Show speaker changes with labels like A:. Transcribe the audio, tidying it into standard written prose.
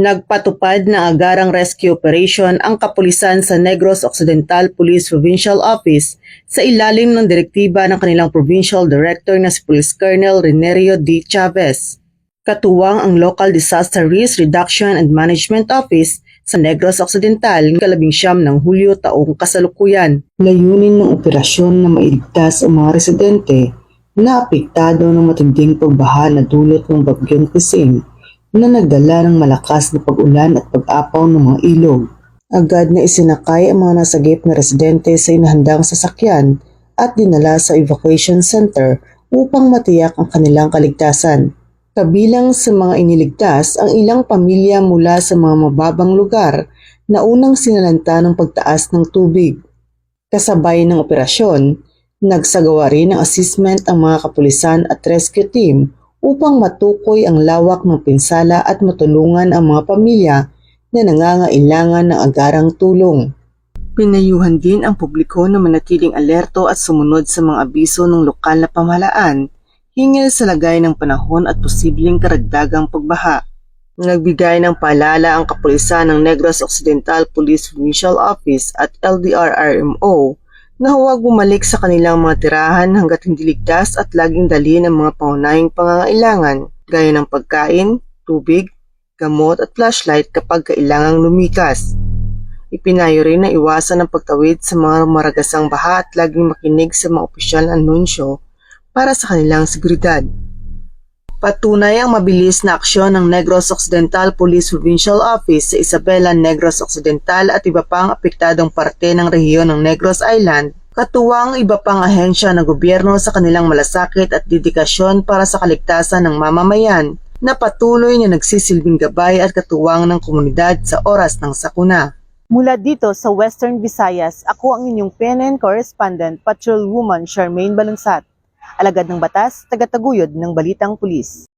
A: Nagpatupad ng agarang rescue operation ang kapulisan sa Negros Occidental Police Provincial Office sa ilalim ng direktiba ng kanilang Provincial Director na si Police Colonel Renerio D. Chavez. Katuwang ang Local Disaster Risk Reduction and Management Office sa Negros Occidental ng 19 ng Hulyo taong kasalukuyan. Layunin ng operasyon na mailigtas ang mga residente na apektado ng matinding pagbaha na dulot ng Bagyong Kising na nagdala ng malakas na pag-ulan at pag-apaw ng mga ilog. Agad na isinakay ang mga nasagip na residente sa inahandang sasakyan at dinala sa evacuation center upang matiyak ang kanilang kaligtasan. Kabilang sa mga iniligtas ang ilang pamilya mula sa mga mababang lugar na unang sinalanta ng pagtaas ng tubig. Kasabay ng operasyon, nagsagawa rin ng assessment ang mga kapulisan at rescue team upang matukoy ang lawak ng pinsala at matulungan ang mga pamilya na nangangailangan ng agarang tulong. Pinayuhan din ang publiko na manatiling alerto at sumunod sa mga abiso ng lokal na pamahalaan hinggil sa lagay ng panahon at posibleng karagdagang pagbaha. Nagbigay ng paalala ang kapulisan ng Negros Occidental Police Provincial Office at LDR-RMO na huwag bumalik sa kanilang mga tirahan hanggat hindi ligtas at laging dalhin ang mga pangunahing pangangailangan gaya ng pagkain, tubig, gamot at flashlight kapag kailangang lumikas. Ipinayo rin na iwasan ang pagtawid sa mga maragasang baha at laging makinig sa mga opisyal na anunsyo para sa kanilang seguridad. Patunay ang mabilis na aksyon ng Negros Occidental Police Provincial Office sa Isabela, Negros Occidental at iba pang apektadong parte ng rehiyon ng Negros Island, katuwang iba pang ahensya ng gobyerno sa kanilang malasakit at dedikasyon para sa kaligtasan ng mamamayan na patuloy na nagsisilbing gabay at katuwang ng komunidad sa oras ng sakuna. Mula dito sa Western Visayas, ako ang inyong PNN correspondent, Patrolwoman Charmaine Balunsat. Alagad ng batas, tagataguyod ng Balitang Pulis.